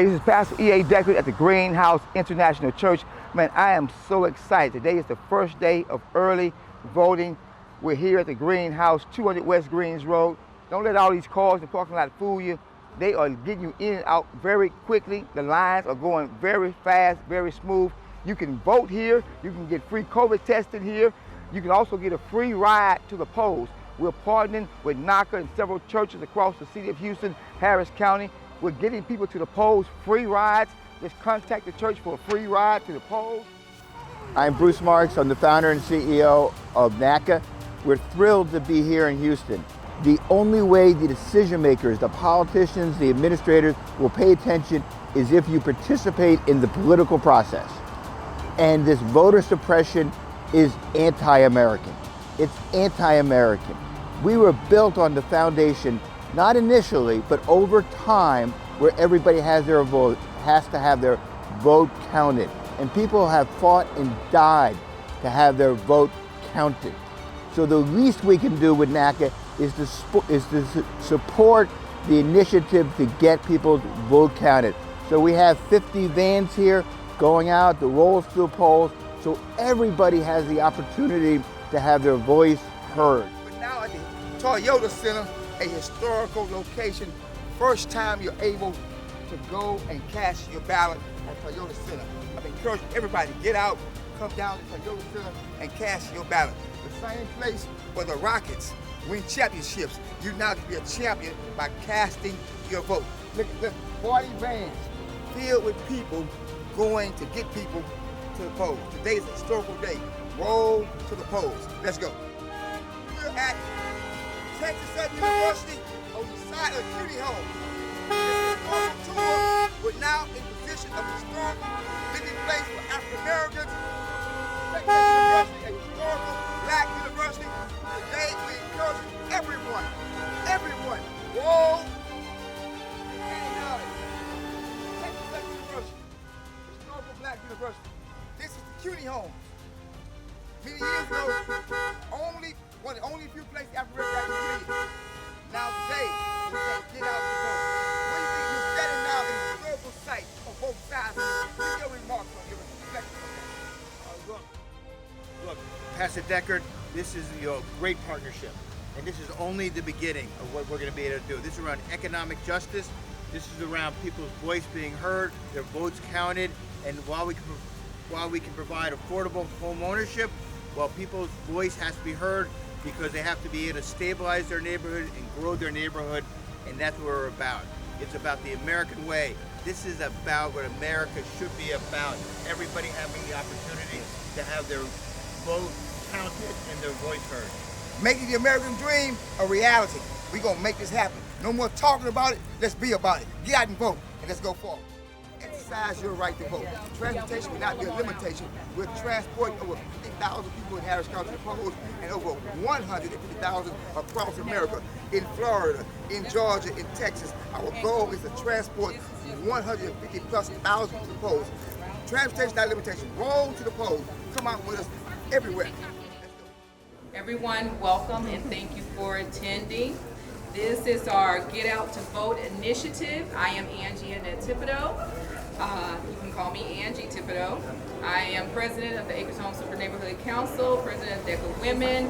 Hey, this is Pastor EA Deckard at the Greenhouse International Church. Man, I am so excited. Today is the first day of early voting. We're here at the Greenhouse, 200 West Greens Road. Don't let all these cars in the parking lot fool you. They are getting you in and out very quickly. The lines are going very fast, very smooth. You can vote here. You can get free COVID testing here. You can also get a free ride to the polls. We're partnering with NACA and several churches across the city of Houston, Harris County. We're getting people to the polls, free rides. Just contact the church for a free ride to the polls. I'm Bruce Marks. I'm the founder and CEO of NACA. We're thrilled to be here in Houston. The only way the decision makers, the politicians, the administrators will pay attention is if you participate in the political process. And this voter suppression is anti-American. It's anti-American. We were built on the foundation, not initially, but over time, where everybody has to have their vote counted. And people have fought and died to have their vote counted. So the least we can do with NACA is to support the initiative to get people's vote counted. So we have 50 vans here going out, the rolls to the polls, so everybody has the opportunity to have their voice heard. But now at the Toyota Center, a historical location, first time you're able to go and cast your ballot at Toyota Center. I've encouraged everybody to get out, come down to Toyota Center and cast your ballot. The same place where the Rockets win championships. You now can be a champion by casting your vote. Look at this, 40 vans filled with people going to get people to the polls. Today's a historical day. Roll to the polls. Let's go. We're at Texas University on the side of Cutie Home. This historical tour, we're now in position of historical living place for African Americans. Texas University, a historical black university. Today we encourage everyone, roll and Texas University, historical black university. This is the Cutie Home. Many years ago, one of the only few places African Americans got to Now today, we can get out the vote. What do you think you're standing now in a historical site on both sides? Give your remarks on your reflection on that. Look, Pastor Deckard, this is your great partnership. And this is only the beginning of what we're going to be able to do. This is around economic justice. This is around people's voice being heard, their votes counted, and while we can provide affordable home ownership, while people's voice has to be heard because they have to be able to stabilize their neighborhood and grow their neighborhood, and that's what we're about. It's about the American way. This is about what America should be about. Everybody having the opportunity to have their vote counted and their voice heard. Making the American dream a reality. We're going to make this happen. No more talking about it, let's be about it. Get out and vote, and let's go forward. Exercise your right to vote. Transportation will not be a limitation. We're transporting over 50,000 people in Harris County to the polls and over 150,000 across America, in Florida, in Georgia, in Texas. Our goal is to transport 150 plus thousand to the polls. Transportation not a limitation. Roll to the polls. Come out with us everywhere. Everyone, welcome and thank you for attending. This is our Get Out to Vote initiative. I am Angie Ned Thibodeaux. You can call me Angie Thibodeaux. I am president of the Acres Home Super Neighborhood Council, president of Deckard Women,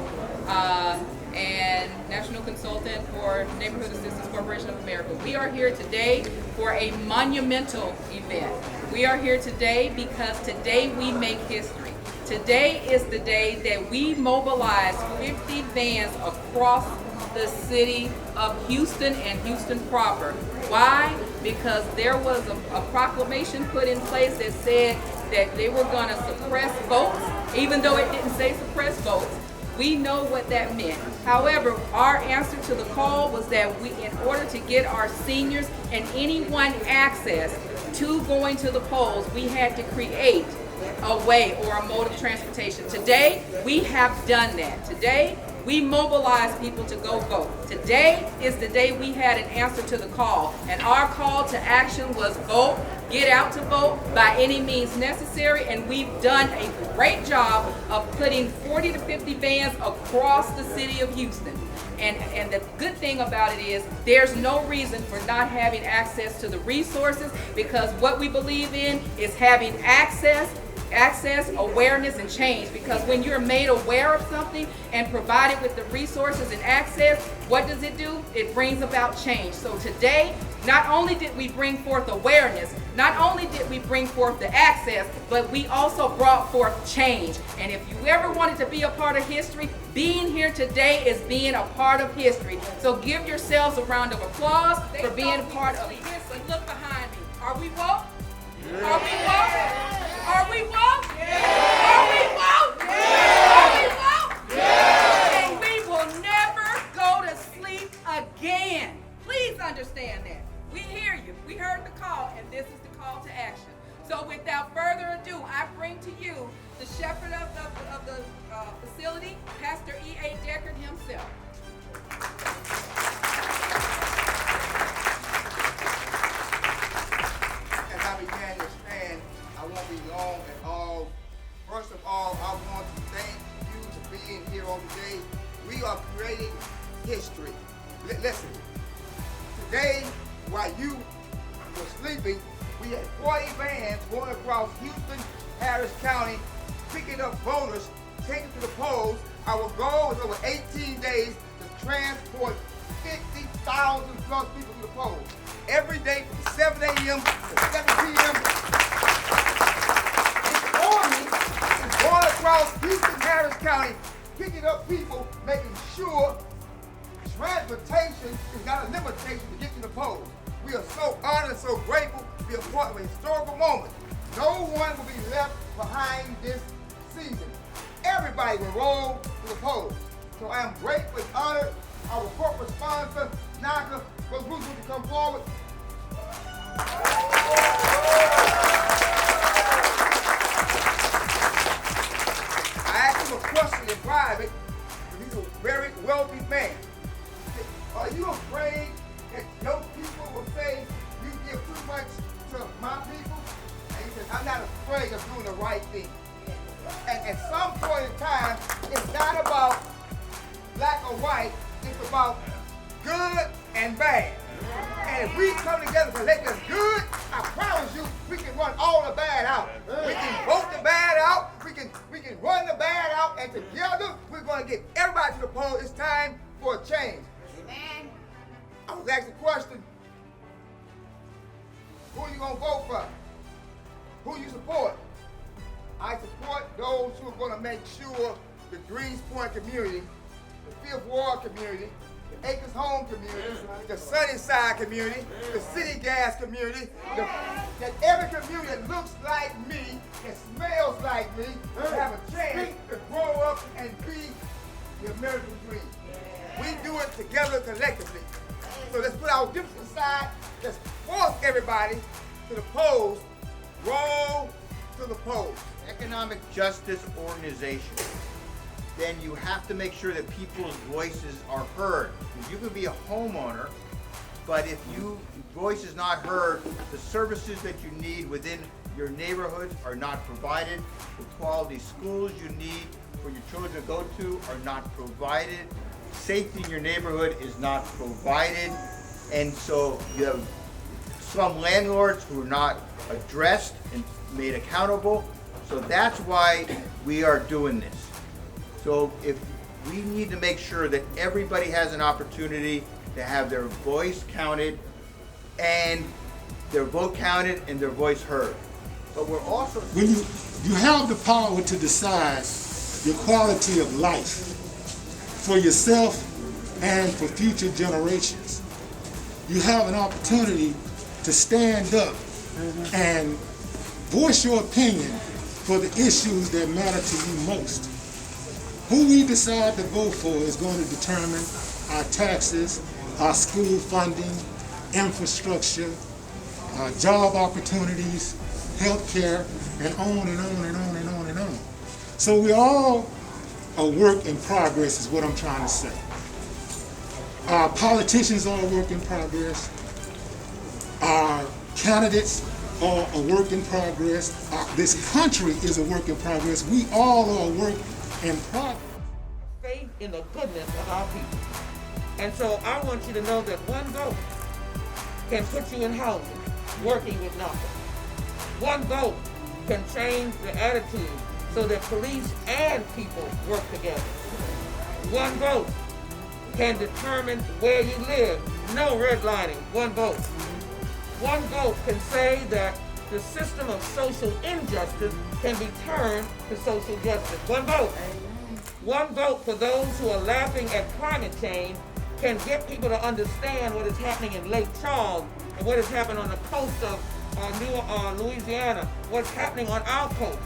and national consultant for Neighborhood Assistance Corporation of America. We are here today for a monumental event. We are here today because today we make history. Today is the day that we mobilize 50 vans across the city of Houston and Houston proper. Why? Because there was a proclamation put in place that said that they were going to suppress votes, even though it didn't say suppress votes. We know what that meant. However, our answer to the call was that in order to get our seniors and anyone access to going to the polls, we had to create a way or a mode of transportation. Today, we have done that. Today, we mobilize people to go vote. Today is the day we had an answer to the call, and our call to action was vote, get out to vote by any means necessary, and we've done a great job of putting 40 to 50 vans across the city of Houston. And the good thing about it is there's no reason for not having access to the resources, because what we believe in is having access, awareness, and change. Because when you're made aware of something and provided with the resources and access, what does it do? It brings about change. So today, not only did we bring forth awareness, not only did we bring forth the access, but we also brought forth change. And if you ever wanted to be a part of history, being here today is being a part of history. So give yourselves a round of applause for being a part of history. Look behind me. Are we woke? Yeah. Are we woke? Are we woke? Yeah. Are we woke? Yeah. Are we woke? Yeah. And we will never go to sleep again. Please understand that. We hear you. We heard the call, and this is the call to action. So without further ado, I bring to you the shepherd of the facility, Pastor EA Deckard himself. As I began to expand, I won't be long at all. First of all, I want to thank you for being here on today. We are creating history. Listen, today, while you were sleeping, we had 40 vans going across Houston, Harris County, picking up voters, taking to the polls. Our goal is over 18 days to transport 50,000 plus people to the polls. Every day from 7 a.m. to 7 p.m. This army is going across Houston, Harris County, picking up people, making sure transportation is not a limitation to get to the polls. We are so honored and so grateful to be a part of a historical moment. No one will be left behind this season. Everybody will roll to the polls. So I am grateful and honored. Our corporate sponsor, NACA, Brother Bruce, would you come forward? I asked him a question in private, because he's a very wealthy man. Are you afraid that your people will say you give too much to my people? And he said, I'm not afraid of doing the right thing. And at some point in time, it's not about black or white, it's about good and bad. And if we come together to make us good, I promise you, we can run all the bad out. We can vote the bad out, we can run the bad out, and together we're going to get everybody to the poll. It's time for a change. Amen. I was asked a question, who are you going to vote for? Who you support? I support those who are going to make sure the Greens Point community, the Fifth Ward community, the Acres Home community, the Sunnyside community, the City Gas community, that every community that looks like me and smells like me will have a chance to grow up and be the American dream. We do it together collectively. So let's put our differences aside. Let's force everybody to the polls. Roll to the polls. Economic justice organization. Then you have to make sure that people's voices are heard. You can be a homeowner, but if your voice is not heard, the services that you need within your neighborhood are not provided. The quality schools you need for your children to go to are not provided. Safety in your neighborhood is not provided. And so you have some landlords who are not addressed and made accountable. So that's why we are doing this. So if we need to make sure that everybody has an opportunity to have their voice counted and their vote counted and their voice heard. But we're also... When you have the power to decide your quality of life for yourself and for future generations, you have an opportunity to stand up and voice your opinion for the issues that matter to you most. Who we decide to vote for is going to determine our taxes, our school funding, infrastructure, job opportunities, health care, and on and on and on and on and on. So we're all a work in progress is what I'm trying to say. Our politicians are a work in progress. Our candidates are a work in progress. This country is a work in progress. We all are a work in progress. Faith in the goodness of our people. And so I want you to know that one vote can put you in housing, working with nothing. One vote can change the attitude so that police and people work together. One vote can determine where you live. No redlining, one vote. One vote can say that the system of social injustice can be turned to social justice. One vote. One vote for those who are laughing at climate change can get people to understand what is happening in Lake Charles and what is happening on the coast of Louisiana, what's happening on our coast.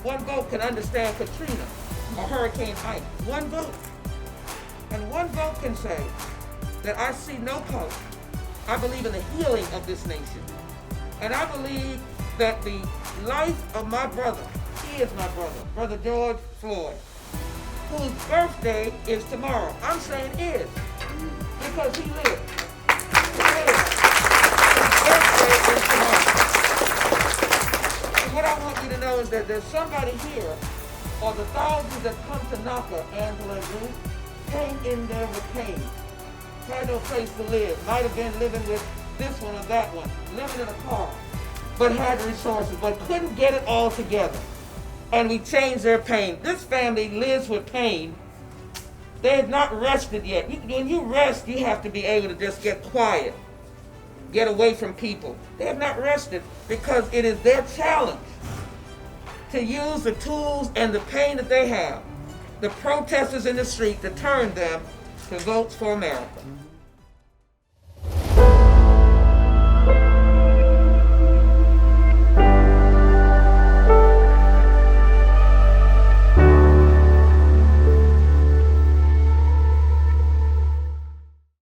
One vote can understand Katrina or Hurricane Ike. One vote. And one vote can say that I see no color. I believe in the healing of this nation. And I believe that the life of my brother, he is my brother, Brother George Floyd, whose birthday is tomorrow. I'm saying is, because he lived. He lived. His birthday is tomorrow. And what I want you to know is that there's somebody here, or the thousands that come to Naka, Angela and Ruth, came in there with pain, had no place to live, might have been living with this one or that one, living in a car, but had resources, but couldn't get it all together. And we changed their pain. This family lives with pain. They have not rested yet. When you rest, you have to be able to just get quiet, get away from people. They have not rested because it is their challenge to use the tools and the pain that they have, the protesters in the street, to turn them to votes for America.